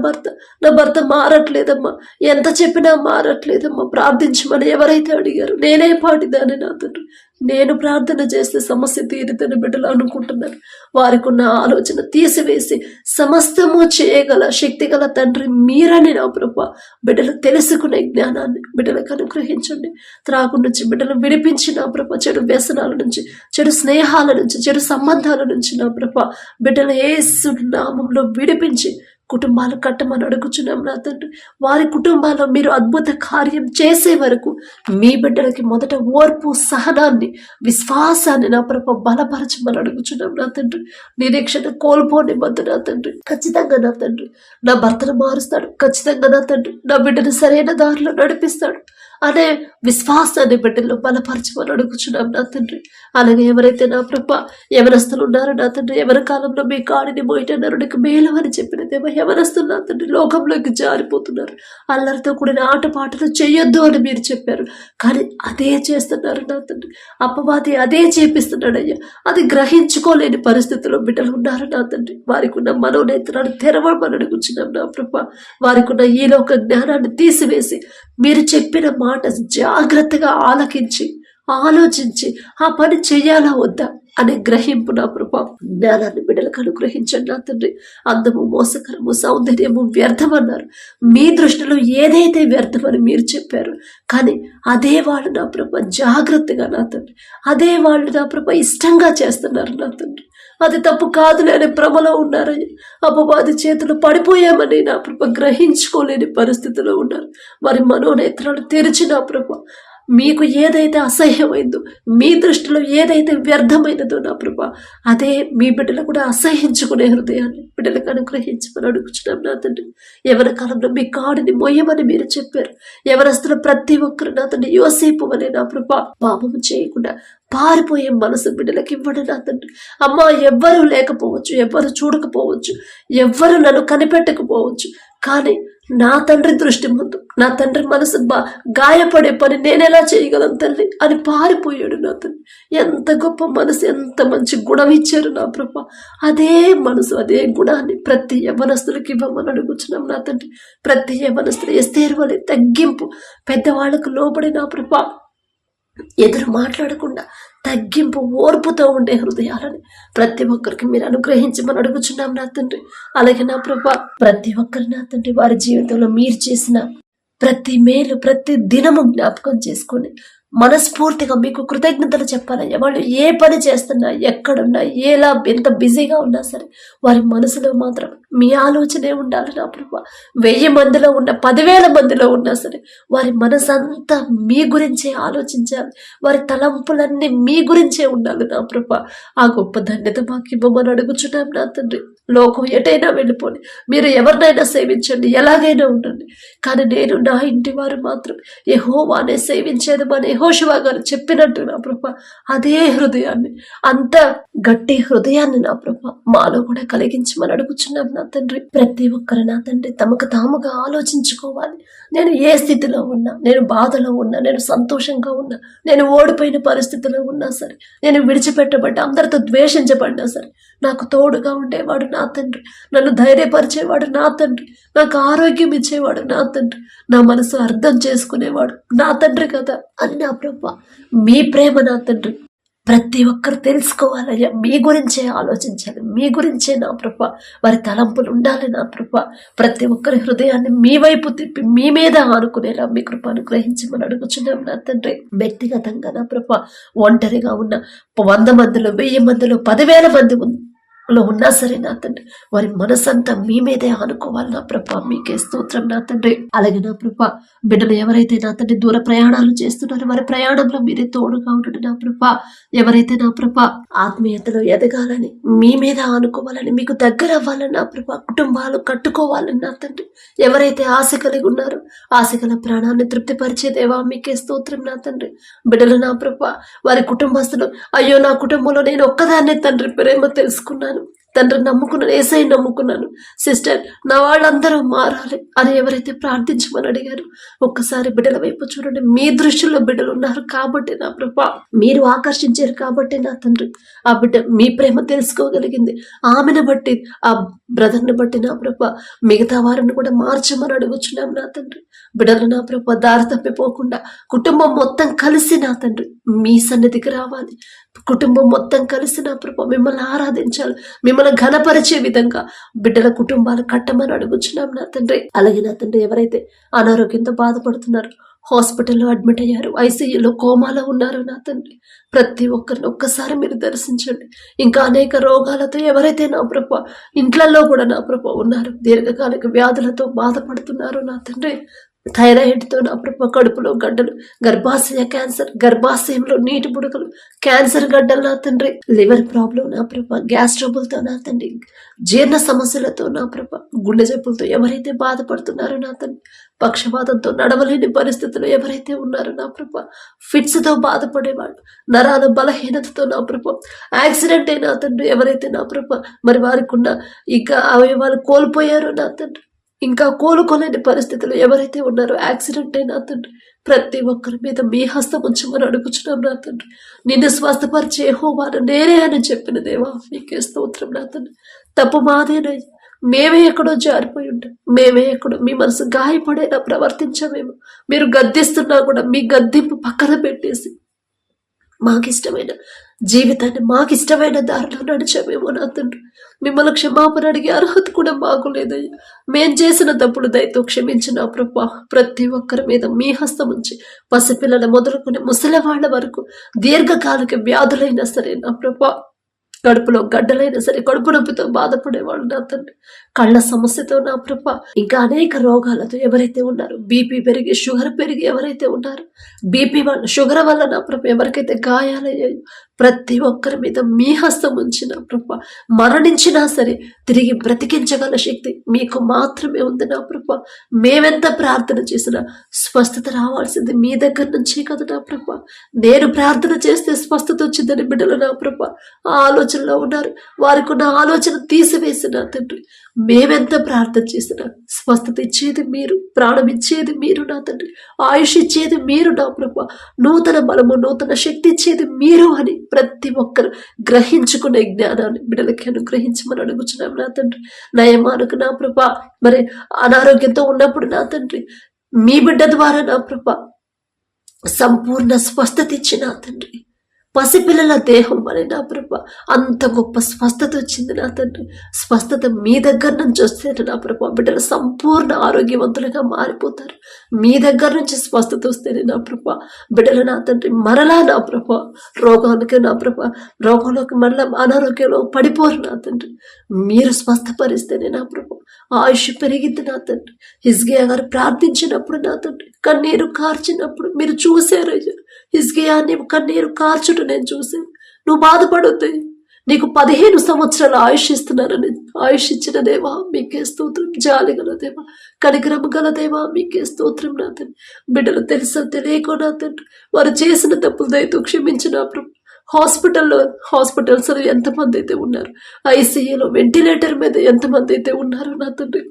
భర్త మారట్లేదమ్మా, ఎంత చెప్పినా మారట్లేదమ్మా, ప్రార్థించమని ఎవరైతే అడిగారు, నేనే పాటిదాన్ని నా తండ్రి. నేను ప్రార్థన చేస్తే సమస్య తీరుదని బిడ్డలు అనుకుంటున్నారు. వారికి ఉన్న ఆలోచన తీసివేసి సమస్తము చేయగల శక్తిగల తండ్రి మీరని నా ప్రభా బిడ్డలు తెలుసుకునే జ్ఞానాన్ని బిడ్డలకు అనుగ్రహించండి. త్రాగు నుంచి బిడ్డలు విడిపించి నా ప్రభా, చెడు వ్యసనాల నుంచి, చెడు స్నేహాల నుంచి, చెడు సంబంధాల నుంచి నా ప్రభా బిడ్డలు యేసు నామంలో విడిపించి కుటుంబాలు కట్టమని అడుగుచున్నాం నా తండ్రి. వారి కుటుంబాల్లో మీరు అద్భుత కార్యం చేసే వరకు మీ బిడ్డలకి మొదట ఓర్పు, సహనాన్ని, విశ్వాసాన్ని నా ప్రభ బలపరచమని అడుగుచున్నాం నా తండ్రి. నిరీక్షణ కోల్పోనివ్వద్దు నా తండ్రి. ఖచ్చితంగా నా తండ్రి నా భర్తను మారుస్తాడు, ఖచ్చితంగా నా తండ్రి నా బిడ్డను సరైన దారిలో నడిపిస్తాడు అనే విశ్వాసాన్ని బిడ్డల్లో బలపరచమని అడుగుచున్నాం నా తండ్రి. అలాగే ఎవరైతే నా ప్రభ యవనస్తులు ఉన్నారో నా తండ్రి, ఎవరి కాలంలో మీ కాడిని మోయట నరుడికి మేలు అని చెప్పిన దేవ, యవనస్తులు నా తండ్రి లోకంలోకి జారిపోతున్నారు. అల్లరితో కూడిన ఆటపాటలు చేయొద్దు అని మీరు చెప్పారు, కానీ అదే చేస్తున్నారు నా తండ్రి. అపవాది అదే చేపిస్తున్నాడయ్యా. అది గ్రహించుకోలేని పరిస్థితుల్లో బిడ్డలు ఉన్నారు నా తండ్రి. వారికి ఉన్న మనోనేత్రాన్ని తెరవమని అడుగుచున్నాం నా ప్రభ. వారికి ఉన్న ఈ లోక జ్ఞానాన్ని తీసివేసి మీరు చెప్పిన మాట జాగ్రత్తగా ఆలకించి ఆలోచించి ఆ పని చెయ్యాలా వద్దా అనే గ్రహింపు నా ప్రభా జ్ఞానాన్ని బిడ్డలకు అనుగ్రహించండి నా తండ్రి. అందము, మోసకరము, సౌందర్యము వ్యర్థమన్నారు. మీ దృష్టిలో ఏదైతే వ్యర్థమని మీరు చెప్పారు, కానీ అదే వాళ్ళు నా ప్రభ జాగ్రత్తగా నా తండ్రి, అదే వాళ్ళు నా ప్రభ ఇష్టంగా చేస్తున్నారు నా తండ్రి. అది తప్పు కాదులే అనే భ్రమలో ఉన్నారని, అపవాది చేతులు పడిపోయామని నా ప్రభ గ్రహించుకోలేని పరిస్థితిలో ఉన్నారు. వారి మనోనేత్రాలు తెరిచి నా ప్రభ మీకు ఏదైతే అసహ్యమైందో, మీ దృష్టిలో ఏదైతే వ్యర్థమైనదో నా ప్రభా అదే మీ బిడ్డలు కూడా అసహ్యించుకునే హృదయాన్ని బిడ్డలకు అనుగ్రహించమని అడుగుచున్నాం నా తండ్రి. ఎవరి కాలంలో మీ కాడిని మొయ్యమని మీరు చెప్పారు. ఎవరస్తులు ప్రతి ఒక్కరు నా తండ్రి యోసేపు అనే నా ప్రభా పాపము చేయకుండా పారిపోయే మనసు బిడ్డలకు ఇవ్వండి నా తండ్రి. అమ్మా, ఎవ్వరూ లేకపోవచ్చు, ఎవ్వరు చూడకపోవచ్చు, ఎవ్వరు నన్ను కనిపెట్టకపోవచ్చు, కానీ నా తండ్రి దృష్టి ముందు నా తండ్రి మనసు గాయపడే పని నేనెలా చేయగలను తల్లి అని పారిపోయాడు నా తండ్రి. ఎంత గొప్ప మనసు, ఎంత మంచి గుణం ఇచ్చారు నా ప్రభా. అదే మనసు, అదే గుణాన్ని ప్రతి యవనస్తులకి ఇవ్వమని అడుగుచున్నాం నా తండ్రి. ప్రతి యవనస్తులు ఎస్తేరు వలె తగ్గింపు, పెద్దవాళ్లకు లోబడి నా ప్రభా ఎదురు మాట్లాడకుండా తగ్గింపు, ఓర్పుతో ఉండే హృదయాలని ప్రతి ఒక్కరికి మీరు అనుగ్రహించమని అడుగుచున్నాం నా తండ్రి. అలాగే నా ప్రభా ప్రతి ఒక్కరి నా తండ్రి వారి జీవితంలో మీరు చేసిన ప్రతి మేలు, ప్రతి దినము జ్ఞాపకం చేసుకొని మనస్ఫూర్తిగా మీకు కృతజ్ఞతలు చెప్పాలయ్యా. వాళ్ళు ఏ పని చేస్తున్నా, ఎక్కడున్నా, ఎలా ఎంత బిజీగా ఉన్నా సరే వారి మనసులో మాత్రం మీ ఆలోచనే ఉండాలి నా ప్రభా. 1000 మందిలో ఉన్న, 10,000 మందిలో ఉన్నా సరే వారి మనసంతా మీ గురించే ఆలోచించాలి. వారి తలంపులన్నీ మీ గురించే ఉండాలి నా ప్రభా. ఆ గొప్ప ధన్యత మాకు ఇవ్వమని అడుగుచున్నాం నా తండ్రి. లోకం ఎటైనా వెళ్ళిపోండి, మీరు ఎవరినైనా సేవించండి, ఎలాగైనా ఉండండి, కానీ నేను నా ఇంటి వారు మాత్రం యెహోవానే సేవించేది మన యెహోషువ గారు చెప్పినట్టు నా ప్రభా అదే హృదయాన్ని, అంత గట్టి హృదయాన్ని నా ప్రభా మాలో కూడా కలిగించమని అడుగుచున్నాం నా తండ్రి. ప్రతి ఒక్కరు నా తండ్రి తమకు తాముగా ఆలోచించుకోవాలి. నేను ఏ స్థితిలో ఉన్నా, నేను బాధలో ఉన్నా, నేను సంతోషంగా ఉన్నా, నేను ఓడిపోయిన పరిస్థితిలో ఉన్నా సరే, నేను విడిచిపెట్టబడ్డా, అందరితో ద్వేషించబడ్డా సరే, నాకు తోడుగా ఉండేవాడు నా తండ్రి, నన్ను ధైర్యపరిచేవాడు నా తండ్రి, నాకు ఆరోగ్యం ఇచ్చేవాడు నా తండ్రి, నా మనసు అర్థం చేసుకునేవాడు నా తండ్రి కదా అని నా ప్రభా మీ ప్రేమ నా తండ్రి ప్రతి ఒక్కరు తెలుసుకోవాలయ్యా. మీ గురించే ఆలోచించాలి, మీ గురించే నా ప్రభా వారి తలంపులు ఉండాలి నా ప్రభా. ప్రతి ఒక్కరి హృదయాన్ని మీ వైపు తిప్పి మీ మీద ఆనుకునేలా మీ కృప అనుగ్రహించమని అడుగుచున్నాం నా తండ్రి. వ్యక్తిగతంగా నా ప్రభా ఒంటరిగా ఉన్న 100 మందిలో, 1000 మందిలో, 10,000 మంది లో ఉన్నా సరే నా తండ్రి వారి మనసంతా మీ మీదే ఆనుకోవాలి నా ప్రభా. మీకే స్తోత్రం నా తండ్రి. అలాగే నా ప్రభా బిడ్డలు ఎవరైతే నా తండ్రి దూర ప్రయాణాలు చేస్తున్నారో వారి ప్రయాణంలో మీరే తోడుగా ఉండండి నా ప్రభా. ఎవరైతే నా ప్రభా ఆత్మీయతలో ఎదగాలని, మీ మీద ఆనుకోవాలని, మీకు దగ్గర అవ్వాలని నా ప్రభా, కుటుంబాలు కట్టుకోవాలని నా తండ్రి ఎవరైతే ఆశ కలిగి ఉన్నారో ఆశ గల ప్రాణాన్ని తృప్తిపరిచే దేవా మీకే స్తోత్రం నా తండ్రి. బిడ్డలు నా ప్రభా వారి కుటుంబస్తులు, అయ్యో నా కుటుంబంలో నేను ఒక్కదాన్నే తండ్రి ప్రేమ తెలుసుకున్నాను, తండ్రి నమ్ముకున్నాను, యేసయ్య నమ్ముకున్నాను, సిస్టర్ నా వాళ్ళందరూ మారాలి అని ఎవరైతే ప్రార్థించమని అడిగారు ఒక్కసారి బిడ్డల వైపు చూడండి. మీ దృష్టిలో బిడ్డలు ఉన్నారు కాబట్టి నా ప్రభా, మీరు ఆకర్షించారు కాబట్టి నా తండ్రి ఆ బిడ్డ మీ ప్రేమ తెలుసుకోగలిగింది. ఆమెను బట్టి, ఆ బ్రదర్ని బట్టి నా ప్రభా మిగతా వారిని కూడా మార్చమని అడుగుచున్నాం నా తండ్రి. బిడ్డలు నా ప్రభా దారి తప్పిపోకుండా కుటుంబం మొత్తం కలిసి నా తండ్రి మీ సన్నిధికి రావాలి. కుటుంబం మొత్తం కలిసి నా ప్రభా మిమ్మల్ని ఆరాధించాలి, మిమ్మల్ని ఘనపరిచే విధంగా బిడ్డల కుటుంబాలు కట్టమని అడుగుచున్నాం నా తండ్రి. అలాగే నా తండ్రి ఎవరైతే అనారోగ్యంతో బాధపడుతున్నారో, హాస్పిటల్లో అడ్మిట్ అయ్యారు, ఐసీయూలో కోమాలో ఉన్నారు నా తండ్రి ప్రతి ఒక్కరిని ఒక్కసారి మీరు దర్శించండి. ఇంకా అనేక రోగాలతో ఎవరైతే నా ప్రభా ఇంట్లలో కూడా నా ప్రభా ఉన్నారు, దీర్ఘకాలిక వ్యాధులతో బాధపడుతున్నారు నా తండ్రి, థైరాయిడ్తో నా ప్రభా కడుపులో గడ్డలు, గర్భాశయ క్యాన్సర్, గర్భాశయంలో నీటి బుడకలు, క్యాన్సర్ గడ్డలు నా తండ్రి, లివర్ ప్రాబ్లం నా ప్రభా, గ్యాస్ ట్రబుల్తో నా తండ్రి, జీర్ణ సమస్యలతో నా ప్రభా, గుండె జబ్బులతో ఎవరైతే బాధపడుతున్నారో నా తండ్రి, పక్షపాతంతో నడవలేని పరిస్థితులు ఎవరైతే ఉన్నారో నా ప్రభా, ఫిట్స్తో బాధపడేవాళ్ళు, నరాల బలహీనతతో నా ప్రభా, యాక్సిడెంట్ అయినా తండ్రి ఎవరైతే నా ప్రభా మరి వారికి ఉన్న ఇక అవయవాలు కోల్పోయారో నా తండ్రి, ఇంకా కోలుకోలేని పరిస్థితులు ఎవరైతే ఉన్నారో, యాక్సిడెంట్ అయినా తండ్రి ప్రతి ఒక్కరి మీద మీ హస్తం ఉంచమని అడుగుచున్నాం నా తండ్రి. నిన్ను స్వస్థపరిచే యెహోవాను నేనే అని చెప్పిన దేవా మీకే స్తోత్రం నా తండ్రి. తప్పు మాదేనయ్యా, మేమే ఎక్కడో జారిపోయి ఉంటాం, మేమే ఎక్కడో మీ మనసు గాయపడేలా ప్రవర్తించామేమో, మీరు గద్దిస్తున్నా కూడా మీ గద్దింపు పక్కన పెట్టేసి మాకిష్టమైన జీవితాన్ని మాకిష్టమైన దారిలో నడిచామేమో నా తండ్రి. మిమ్మల్ని క్షమాపణ అడిగే అర్హత కూడా మాకు లేదయ్యా. మేం చేసిన తప్పుడు దయతో క్షమించిన ప్రభా ప్రతి ఒక్కరి మీద మీ హస్తం ఉంచి పసిపిల్లల మొదలుకొని ముసలివాళ్ల వరకు దీర్ఘకాలిక వ్యాధులైనా సరే నా ప్రభా, కడుపులో గడ్డలైనా సరే, కడుపు నొప్పితో బాధపడేవాళ్ళు నా తండ్రి, కళ్ళ సమస్యతో నా ప్రభా, ఇంకా అనేక రోగాలతో ఎవరైతే ఉన్నారో, బీపీ పెరిగి షుగర్ పెరిగి ఎవరైతే ఉన్నారో, బీపీ వల్ల షుగర్ వల్ల నా ప్రభా ఎవరికైతే గాయాలయ్యాయో ప్రతి ఒక్కరి మీద మీ హస్తం ఉంచిన ప్రభా, మరణించినా సరే తిరిగి బ్రతికించగల శక్తి మీకు మాత్రమే ఉంది నా ప్రభా. మేమెంత ప్రార్థన చేసినా స్వస్థత రావాల్సింది మీ దగ్గర నుంచే కదా నా ప్రభా. నేను ప్రార్థన చేస్తే స్వస్థత వచ్చిందని బిడ్డలు నా ప్రభా ఆ ఆలోచనలో ఉన్నారు, వారికి ఉన్న ఆలోచన తీసివేసిన తండ్రి. మేమెంత ప్రార్థన చేసినా స్వస్థత ఇచ్చేది మీరు, ప్రాణం ఇచ్చేది మీరు నా తండ్రి, ఆయుష్ ఇచ్చేది మీరు నా ప్రభా, నూతన బలము నూతన శక్తి ఇచ్చేది మీరు అని ప్రతి ఒక్కరు గ్రహించుకునే జ్ఞానాన్ని బిడ్డలకి అనుగ్రహించమని అడుగుచున్నాం నా తండ్రి. నయమానుకు నా ప్రభా మరి అనారోగ్యంతో ఉన్నప్పుడు నా తండ్రి మీ బిడ్డ ద్వారా నా ప్రభా సంపూర్ణ స్వస్థత ఇచ్చి నా తండ్రి, పసిపిల్లల దేహం అని నా ప్రభా అంత గొప్ప స్వస్థత వచ్చింది నా తండ్రి. స్వస్థత మీ దగ్గర నుంచి వస్తేనే నా ప్రభా బిడ్డలు సంపూర్ణ ఆరోగ్యవంతులుగా మారిపోతారు. మీ దగ్గర నుంచి స్వస్థత వస్తేనే నా ప్రభా బిడ్డలు నా తండ్రి మరలా నా ప్రభా రోగానికి నా ప్రభా రోగంలోకి మరలా అనారోగ్యంలో పడిపోరు నా తండ్రి. మీరు స్వస్థపరిస్తేనే నా ప్రభా ఆయుష్ పెరిగింది నా తండ్రి. హిజ్కియా గారు ప్రార్థించినప్పుడు నా తండ్రి కన్నీరు కార్చినప్పుడు మీరు చూశారు హిజ్కియా, నీవు కన్నీరు కార్చుట నేను చూశాను. నువ్వు బాధపడొద్దు, నీకు 15 సంవత్సరాల ఆయుష్ ఇస్తున్నారని ఆయుష్ ఇచ్చిన దేవా మీకే స్తోత్రం. జాలి గల దేవా, కనికరము గల దేవా మీకే స్తోత్రం. నా తండ్రి, బిడ్డలు తెలుసా తెలియకో నా తండ్రి వారు చేసిన తప్పులు దయతో క్షమించిన ప్రభు. హాస్పిటల్స్ ఎంతమంది అయితే ఉన్నారు, ఐసీయూలో వెంటిలేటర్ మీద ఎంతమంది అయితే ఉన్నారు నా తండ్రి,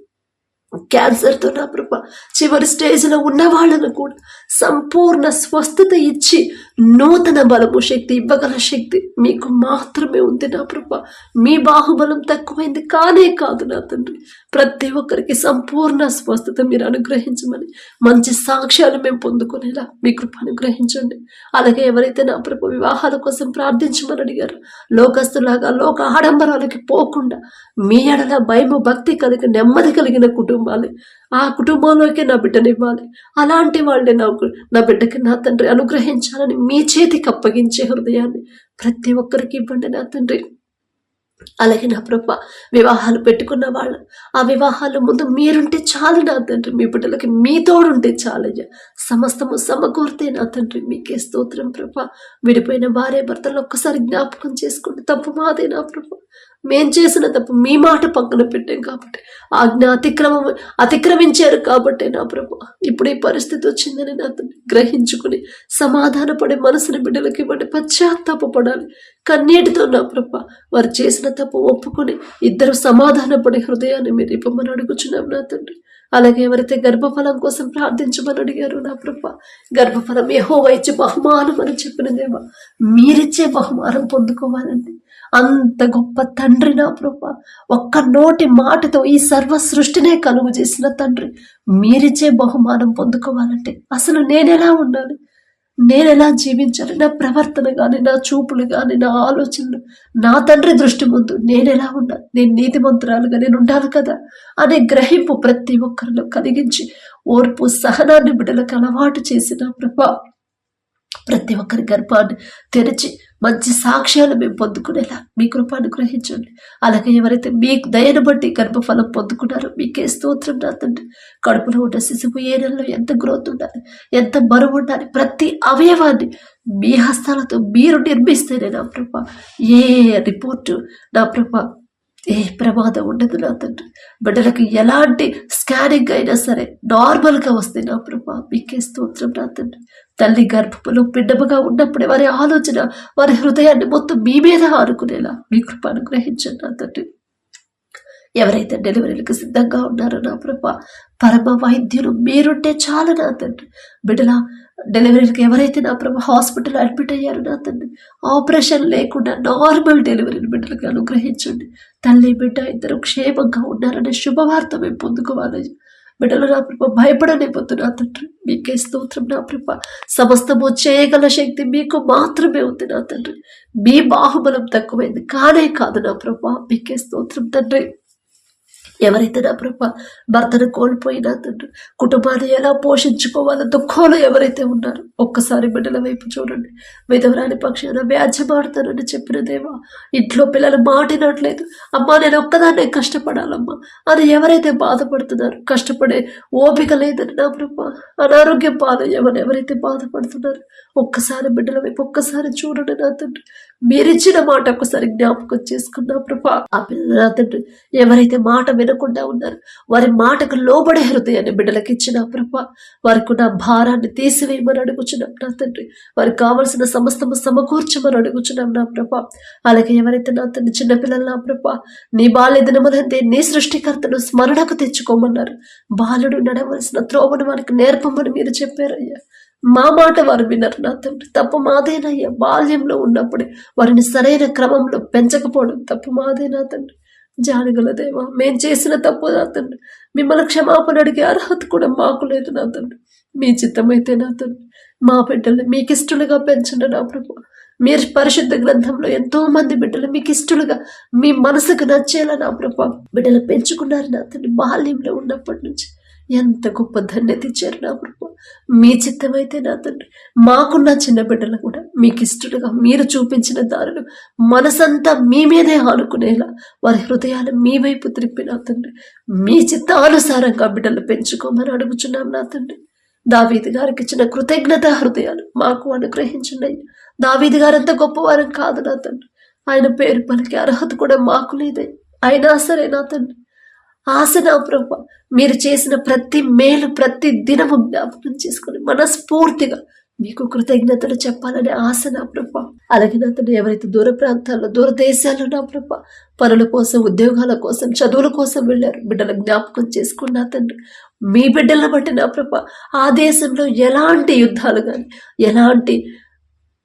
క్యాన్సర్తో నా ప్రభ చివరి స్టేజ్లో ఉన్న వాళ్ళను కూడా సంపూర్ణ స్వస్థత ఇచ్చి నూతన బలము శక్తి ఇవ్వగల శక్తి మీకు మాత్రమే ఉంది నా ప్రభ. మీ బాహుబలం తక్కువైంది కానే కాదు నా తండ్రి. ప్రతి ఒక్కరికి సంపూర్ణ స్వస్థత మీరు అనుగ్రహించమని, మంచి సాక్ష్యాలు మేము పొందుకునేలా మీ కృప అనుగ్రహించండి. అలాగే ఎవరైతే నా ప్రభు వివాహాల కోసం ప్రార్థించమని అడిగారు, లోకస్తులాగా లోక ఆడంబరాలకి పోకుండా మీ ఎడల భయము భక్తి కలిగి నెమ్మది కలిగిన కుటుంబాలు, ఆ కుటుంబంలోకి నా బిడ్డనివ్వాలి. అలాంటి వాళ్ళే నా బిడ్డకి నా తండ్రి అనుగ్రహించాలని మీ చేతికి అప్పగించే హృదయాన్ని ప్రతి ఒక్కరికి ఇవ్వండి నా తండ్రి. అలాగే నా ప్రభ వివాహాలు పెట్టుకున్న వాళ్ళు, ఆ వివాహాల ముందు మీరుంటే చాలు నా తండ్రి. మీ బిడ్డలకి మీ తోడుంటే చాలయ్యా. సమస్తము సమకూర్తే నా తండ్రి మీకే స్తోత్రం ప్రభ. విడిపోయిన భార్య భర్తలు ఒక్కసారి జ్ఞాపకం చేసుకోండి. తప్పు మాదే నా ప్రభ. మేం చేసిన తప్పు మీ మాట పక్కన పెట్టాం కాబట్టి, ఆజ్ఞ అతిక్రమించారు కాబట్టి నా ప్రభు ఇప్పుడు ఈ పరిస్థితి వచ్చిందని నా తండ్రి గ్రహించుకుని సమాధానపడే మనసుని బిడ్డలకి ఇవ్వండి. పశ్చాత్తాపడాలి కన్నీటితో నా ప్రభ. వారు చేసిన తప్పు ఒప్పుకొని ఇద్దరు సమాధానపడే హృదయాన్ని మీరు ఇవ్వమని అడుగుచున్నాం నా తండ్రి. అలాగే ఎవరైతే గర్భఫలం కోసం ప్రార్థించమని అడిగారు నా ప్రభ, గర్భఫలం యెహోవా ఇచ్చే బహుమానం అని చెప్పిన దేవా, మీరిచ్చే బహుమానం పొందుకోవాలండి. అంత గొప్ప తండ్రి నా ప్రభ, ఒక్క నోటి మాటతో ఈ సర్వ సృష్టినే కలుగు చేసిన తండ్రి, మీరిచ్చే బహుమానం పొందుకోవాలంటే అసలు నేనెలా ఉండాలి, నేనెలా జీవించాలి, నా ప్రవర్తన కానీ, నా చూపులు కానీ, నా ఆలోచనలు నా తండ్రి దృష్టి ముందు నేనెలా ఉండాలి, నేను నీతిమంతురాలుగా నేను ఉండాలి కదా అనే గ్రహింపు ప్రతి ఒక్కరిలో కలిగించి ఓర్పు సహనాన్ని బిడ్డలకు అలవాటు చేసిన ప్రభా, ప్రతి ఒక్కరి గర్భాన్ని తెరిచి మంచి సాక్ష్యాలు మేము పొందుకునేలా మీ కృప అనుగ్రహించండి. అలాగే ఎవరైతే మీ దయను బట్టి గర్భఫలం పొందుకున్నారో మీకే స్తోత్రం నా తండ్రి. కడుపులో ఉన్న శిశువు ఏ నెలలో ఎంత గ్రోత్ ఉండాలి, ఎంత బరువు ఉండాలి, ప్రతి అవయవాన్ని మీ హస్తాలతో మీరు నిర్మిస్తేనే నా ప్రభ ఏ రిపోర్టు నా ప్రభ ఏ ప్రమాదం ఉండదు నా తండ్రి. బిడ్డలకు ఎలాంటి స్కానింగ్ అయినా సరే నార్మల్గా వస్తే నా ప్రభా మీకే స్తోత్రం నా తండ్రి. తల్లి గర్భములో పిండముగా ఉన్నప్పుడే వారి ఆలోచన, వారి హృదయాన్ని మొత్తం మీ మీద ఆనుకునేలా మీ కృప అనుగ్రహించండి నా తండ్రి. ఎవరైతే డెలివరీలకు సిద్ధంగా ఉన్నారో నా ప్రభా, పరమ వైద్యులు మీరుంటే చాలు నా తండ్రి. బిడ్డల డెలివరీకి ఎవరైతే నా ప్రభా హాస్పిటల్ అడ్మిట్ అయ్యారు నా తండ్రి, ఆపరేషన్ లేకుండా నార్మల్ డెలివరీని బిడ్డలకు అనుగ్రహించండి. తల్లి బిడ్డ ఇద్దరు క్షేమంగా ఉన్నారనే శుభవార్త మేము పొందుకోవాలి. బిడ్డలు నా ప్రభ భయపడలేకపోతు నా తండ్రి, మీకే స్తోత్రం నా ప్రభ. సమస్తము చేయగల శక్తి మీకు మాత్రమే ఉంది నా తండ్రి. మీ బాహుబలం తక్కువైంది కానే కాదు నా ప్రభ, మీకే స్తోత్రం తండ్రి. ఎవరైతే నా ప్రభ భర్తను కోల్పోయినా తండ్రి, కుటుంబాన్ని ఎలా పోషించుకోవాలో దుఃఖంలో ఎవరైతే ఉన్నారో ఒక్కసారి బిడ్డల వైపు చూడండి. విధవరాని పక్షాన వ్యాజ్యమాడతానని చెప్పిన దేవా, ఇంట్లో పిల్లలు మాటినట్లేదు, అమ్మా నేను ఒక్కదాన్నే కష్టపడాలమ్మా అని ఎవరైతే బాధపడుతున్నారు, కష్టపడే ఓపిక లేదని నా ప్రభ, అనారోగ్యం పాలయ్యమని ఎవరైతే బాధపడుతున్నారు ఒక్కసారి బిడ్డల వైపు ఒక్కసారి చూడండి నా తండ్రి. మీరిచ్చిన మాట ఒక్కసారి జ్ఞాపకం చేసుకున్నా ప్రభా. ఆ పిల్లలు నా తండ్రి ఎవరైతే మాట వినకుండా ఉన్నారు, వారి మాటకు లోబడే హృదయాన్ని బిడ్డలకు ఇచ్చిన ప్రభా, వారికి నా భారాన్ని తీసివేయమని అడుగుచున్నాం నా తండ్రి. వారికి కావలసిన సమస్తము సమకూర్చమని అడుగుచున్నాం నా ప్రభా. అలాగే ఎవరైతే నా తండ్రి చిన్నపిల్లలు నా ప్రభా, నీ బాల్య దినములందే నీ సృష్టికర్తను స్మరణకు తెచ్చుకోమన్నారు. బాలుడు నడవలసిన త్రోవను వారికి నేర్పమని మీరు చెప్పారయ్యా. మా మాట వారు వినరు నా తండ్రి, తప్పు మాదేనయ్యా. బాల్యంలో ఉన్నప్పుడే వారిని సరైన క్రమంలో పెంచకపోవడం తప్పు మాదే నా తండ్రి. జానగల దేవా, మేం చేసిన తప్పు నా తండ్రి, మిమ్మల్ని క్షమాపణ అడిగే అర్హత కూడా మాకు లేదు నా తండ్రి. మీ చిత్తమైతే నా తండ్రి మా బిడ్డల్ని మీకు ఇష్టలుగా పెంచండి నా ప్రభు. మీరు పరిశుద్ధ గ్రంథంలో ఎంతో మంది బిడ్డలు మీకు ఇష్టలుగా మీ మనసుకు నచ్చేలా నా ప్రభు బిడ్డలు పెంచుకున్నారు నా తండ్రి. బాల్యంలో ఉన్నప్పటి నుంచి ఎంత గొప్ప ధన్యత ఇచ్చారు నా ప్రభు. మీ చిత్తమైతే నా తండ్రి మాకున్న చిన్న బిడ్డలు కూడా మీకు ఇష్టలుగా మీరు చూపించిన దారులు మనసంతా మీ మీదే ఆనుకునేలా వారి హృదయాలు మీ వైపు త్రిప్పి నా తండ్రి మీ చిత్తానుసారంగా బిడ్డలు పెంచుకోమని అడుగుచున్నాం నా తండ్రి. దావీదు గారికి ఇచ్చిన కృతజ్ఞత హృదయాలు మాకు అనుగ్రహించండి. దావీదు గారు అంత గొప్పవారం కాదు నా తండ్రి, ఆయన పేరు పలికే అర్హత కూడా మాకు లేదే. అయినా సరే నా తండ్రి, ఆశ నా ప్రభ, మీరు చేసిన ప్రతి మేలు ప్రతి దినము జ్ఞాపకం చేసుకొని మనస్ఫూర్తిగా మీకు కృతజ్ఞతలు చెప్పాలనే ఆశ నా ప్రభ. అలాగే నా తండ్రి, ఎవరైతే దూర ప్రాంతాల్లో దూర దేశాల్లో నా ప్రభ పనుల కోసం, ఉద్యోగాల కోసం, చదువుల కోసం వెళ్ళారు, బిడ్డల జ్ఞాపకం చేసుకున్నా తండ్రి. మీ బిడ్డలను బట్టి నా ప్రభ ఆ దేశంలో ఎలాంటి యుద్ధాలు కానీ, ఎలాంటి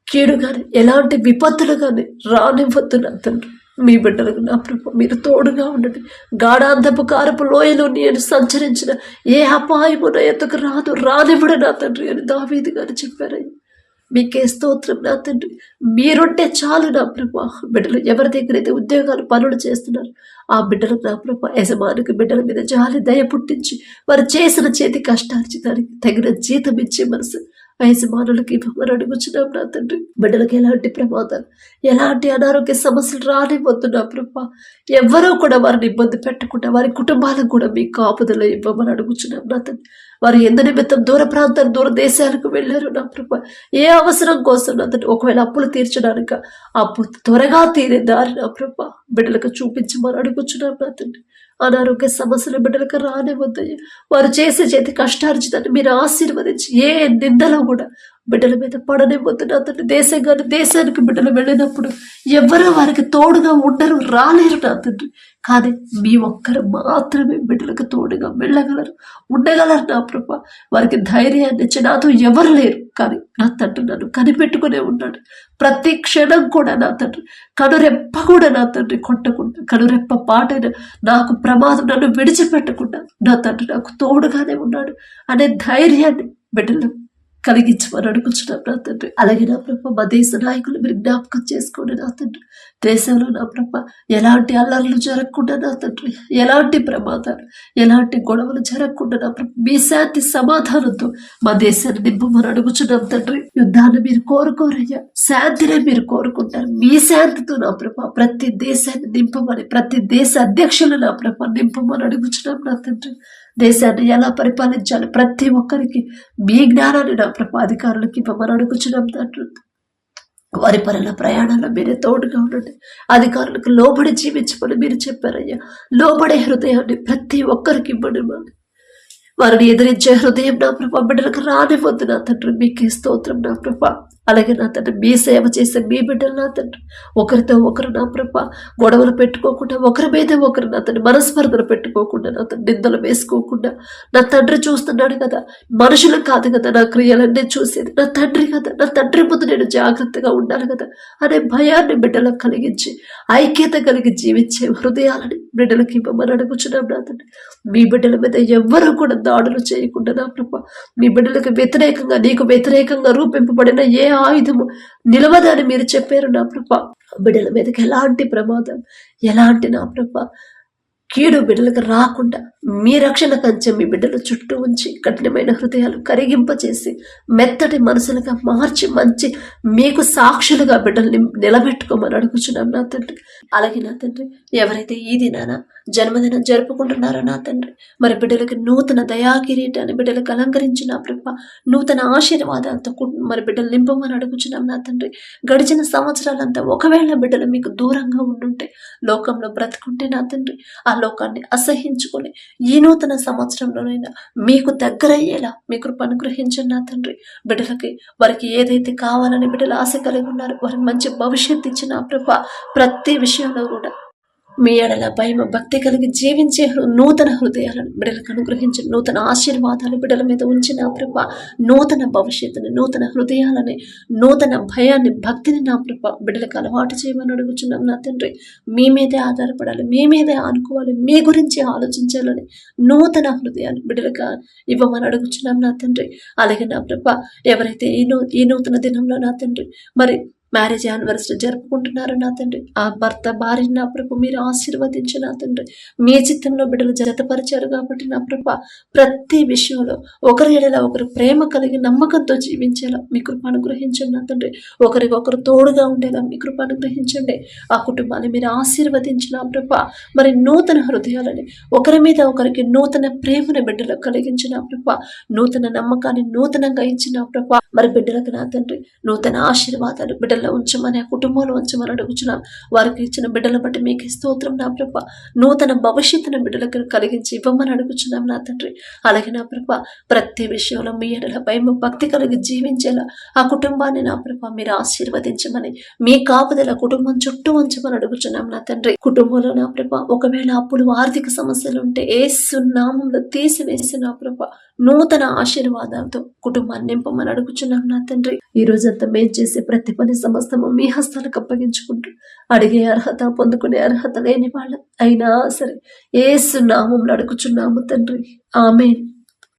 కీడు కానీ, ఎలాంటి విపత్తులు కానీ రానివ్వద్దు నా తండ్రి. మీ బిడ్డలకు నా ప్రభు మీరు తోడుగా ఉండండి. గాఢాంధపు కారపు లోయలో నేను సంచరించిన ఏ అపాయము నా ఎత్తుకు రానివ్వడు నా తండ్రి అని దావీదు గారు చెప్పారయ్య. మీకే స్తోత్రం నా తండ్రి. మీరుంటే చాలు నా ప్రభు. బిడ్డలు ఎవరి దగ్గర అయితే ఉద్యోగాలు పనులు చేస్తున్నారు, ఆ బిడ్డలకు నా ప్రభు యజమానికి బిడ్డల మీద జాలి దయ పుట్టించి వారు చేసిన చేతి కష్టార్జితానికి తగిన జీతం ఇచ్చే మనసు యజమానులకి ఇవ్వమని అడుగుచున్నాం నా తండ్రి. బిడ్డలకు ఎలాంటి ప్రమాదాలు, ఎలాంటి అనారోగ్య సమస్యలు రానివ్వద్దు నా ప్రభ. ఎవరో కూడా వారిని ఇబ్బంది పెట్టకుండా వారి కుటుంబాలకు కూడా మీ కాపుదల ఇవ్వమని అడుగుచున్నాం నా తండ్రి. వారు ఎందు నిమిత్తం దూర ప్రాంతాలు దూర దేశాలకు వెళ్ళారు నా ప్రభ. ఏ అవసరం కోసం నా తండ్రి, ఒకవేళ అప్పులు తీర్చడానికి అప్పు త్వరగా తీరే దారి నా ప్రభ బిడ్డలకు చూపించమని అడుగుచున్నాం నా తండ్రి. అనారోగ్య సమస్యలు బిడ్డలకు రానివ్వద్దయ్య. వారు చేసే చేతి కష్టార్జితాన్ని మీరు ఆశీర్వదించి ఏ నిందలో కూడా బిడ్డల మీద పడనివ్వద్దు నా తండ్రి. దేశానికి బిడ్డలు వెళ్ళినప్పుడు ఎవరో వారికి తోడుగా ఉండరు, రాలేరు నా తండ్రి. కానీ మీ ఒక్కరు మాత్రమే బిడ్డలకు తోడుగా వెళ్ళగలరు, ఉండగలరు నా ప్రభ. వారికి ధైర్యాన్ని ఇచ్చి నాతో ఎవరు లేరు, కానీ నా తండ్రి నన్ను కనిపెట్టుకునే ఉన్నాడు. ప్రతి క్షణం కూడా నా తండ్రి, కనురెప్ప కూడా నా తండ్రి కొట్టకుండా, కనురెప్ప పాటైన నాకు ప్రమాదం నన్ను విడిచిపెట్టకుండా నా తండ్రి నాకు తోడుగానే ఉన్నాడు అనే ధైర్యాన్ని బిడ్డలు కలిగించమని అడుగుచున్నాం నా తండ్రి. అలాగే నా ప్రభ మా దేశ నాయకులు మీరు జ్ఞాపకం చేసుకోండి నా తండ్రి. దేశంలో నా ప్రభ ఎలాంటి అల్లర్లు జరగకుండా నా తండ్రి, ఎలాంటి ప్రమాదాలు, ఎలాంటి గొడవలు జరగకుండా నా ప్రభ మీ శాంతి సమాధానంతో మా దేశాన్ని నింపమని అడుగుచున్నాం తండ్రి. యుద్ధాన్ని మీరు కోరుకోరయ్యా, శాంతినే మీరు కోరుకుంటారు. మీ శాంతితో నా ప్రభ ప్రతి దేశాన్ని నింపమని, ప్రతి దేశ అధ్యక్షులు నా ప్రభ నింపమని అడుగుచున్నాం నా తండ్రి. దేశాన్ని ఎలా పరిపాలించాలి ప్రతి ఒక్కరికి మీ జ్ఞానాన్ని నా ప్రభ అధికారులకి ఇవ్వమని అడుగుచున్నాం తండ్రి. వారి పనుల ప్రయాణాల్లో మీరే తోడుగా ఉండండి. అధికారులకు లోబడి జీవించమని మీరు చెప్పారయ్యా. లోబడే హృదయాన్ని ప్రతి ఒక్కరికి ఇవ్వండి. వారిని ఎదిరించే హృదయం నా ప్రభ బిడ్డలకు రానివ్వద్దు నా తండ్రి. మీకే స్తోత్రం నా ప్రభ. అలాగే నా తండ్రి, మీ సేవ చేసే మీ బిడ్డలు నా తండ్రి ఒకరితో ఒకరు నా ప్రభ గొడవలు పెట్టుకోకుండా, ఒకరి మీద ఒకరు నా తండ్రి మనస్పర్ధలు పెట్టుకోకుండా, నా తండ్రి నిందలు వేసుకోకుండా, నా తండ్రి చూస్తున్నాడు కదా, మనుషులు కాదు కదా నా క్రియలన్నీ చూసేది, నా తండ్రి కదా, నా తండ్రి ముందు నేను జాగ్రత్తగా ఉండాలి కదా అనే భయాన్ని బిడ్డలకు కలిగించి ఐక్యత కలిగి జీవించే హృదయాలని బిడ్డలకి ఇవ్వమని అడుగుచున్నాం నా తండ్రి. మీ బిడ్డల మీద ఎవ్వరూ కూడా దాడులు చేయకుండా నా ప్రభ మీ బిడ్డలకు వ్యతిరేకంగా, నీకు వ్యతిరేకంగా రూపింపబడిన ఏ ఆయుధము నిలవదని మీరు చెప్పారు నా ప్రభ. బిడ్డల మీదకి ఎలాంటి ప్రమాదం, ఎలాంటి నా ప్రభ కీడు బిడ్డలకు రాకుండా మీ రక్షణ కంచె మీ బిడ్డల చుట్టూ ఉంచి కఠినమైన హృదయాలు కరిగింపచేసి మెత్తటి మనసులుగా మార్చి మంచి మీకు సాక్షులుగా బిడ్డల్ని నిలబెట్టుకోమని అడుగుచున్నాం నా తండ్రి. అలాగే నా తండ్రి, ఎవరైతే ఈ దినాన జన్మదినం జరుపుకుంటున్నారో నా తండ్రి, మరి బిడ్డలకు నూతన దయాకిరీటాన్ని బిడ్డలకు అలంకరించిన ప్రభ నూతన ఆశీర్వాదాలతో మరి బిడ్డలు నింపమని అడుగుచున్నాం నా తండ్రి. గడిచిన సంవత్సరాలంతా ఒకవేళ బిడ్డలు మీకు దూరంగా ఉండుంటే, లోకంలో బ్రతుకుంటే నా తండ్రి, ఆ లోకాన్ని అసహించుకొని ఈ నూతన సంవత్సరంలోనైనా మీకు దగ్గరయ్యేలా మీ కృప అనుగ్రహించండి నా తండ్రి. బిడ్డలకి వారికి ఏదైతే కావాలని బిడ్డలు ఆశ కలిగి ఉన్నారు, వారికి మంచి భవిష్యత్తు ఇచ్చిన ప్రభ ప్రతి విషయంలో కూడా మీ ఎడల భయం భక్తి కలిగి జీవించే నూతన హృదయాలను బిడ్డలకు అనుగ్రహించి నూతన ఆశీర్వాదాలు బిడ్డల మీద ఉంచిన ప్రభ నూతన భవిష్యత్తుని, నూతన హృదయాలని, నూతన భయాన్ని, భక్తిని నా ప్రభ బిడ్డలకు అలవాటు చేయమని అడుగుచున్నాం నా తండ్రి. మీ మీదే ఆధారపడాలి, మీ మీదే ఆనుకోవాలి, మీ గురించి ఆలోచించాలని నూతన హృదయాన్ని బిడ్డలకు ఇవ్వమని అడుగుచున్నాం నా తండ్రి. అలాగే నా ప్రభ ఎవరైతే ఈ నూతన దినంలో నా తండ్రి మరి మ్యారేజ్ యానివర్సరీ జరుపుకుంటున్నారు నా తండ్రి, ఆ భర్త భార్య నా ప్రభు మీరు ఆశీర్వదించి నా తండ్రి. మీ చిత్తంలో బిడ్డలు జతపరిచారు కాబట్టి నా ప్రభ ప్రతి విషయంలో ఒకరి ఎడల ఒకరు ప్రేమ కలిగి నమ్మకంతో జీవించేలా మీ కృప అనుగ్రహించండి నా తండ్రి. ఒకరికొకరు తోడుగా ఉండేలా మీ కృప అనుగ్రహించండి. ఆ కుటుంబాన్ని మీరు ఆశీర్వదించిన ప్రభ మరి నూతన హృదయాలని, ఒకరి మీద ఒకరికి నూతన ప్రేమను బిడ్డలకు కలిగించిన ప్రభ, నూతన నమ్మకాన్ని నూతనంగా ఇచ్చిన ప్రభ మరి బిడ్డలకు నా తండ్రి నూతన ఆశీర్వాదాలు బిడ్డల కాపుదల ఉంచమని, ఆ కుటుంబంలో ఉంచమని అడుగుచున్నాం. వారికి ఇచ్చిన బిడ్డలను బట్టి మీకు స్తోత్రం నా ప్రభ. నూతన భవిష్యత్తును బిడ్డలకు కలిగించి ఇవ్వమని అడుగుచున్నాం నా తండ్రి. అలాగే నా ప్రభ, ప్రతి విషయంలో మీ ఎడల భయం భక్తి కలిగి జీవించేలా ఆ కుటుంబాన్ని నా ప్రభ మీరు ఆశీర్వదించమని, మీ కాపుదల కుటుంబం చుట్టూ ఉంచమని అడుగుచున్నాం నా తండ్రి. కుటుంబంలో నా ప్రభ ఒకవేళ అప్పులు ఆర్థిక సమస్యలు ఉంటే యేసు నామములో తీసివేసి నా ప్రభ నూతన ఆశీర్వాదాలతో కుటుంబాన్ని నింపమని అడుగుచున్నాం నా తండ్రి. ఈ రోజంతా మేము చేసే ప్రతి పని సమస్తము మీ హస్తాలకు అప్పగించుకుంటూ, అడిగే అర్హత పొందుకునే అర్హత లేని వాళ్ళం అయినా సరే యేసు నామములో అడుగుచున్నాము తండ్రి. ఆమేన్.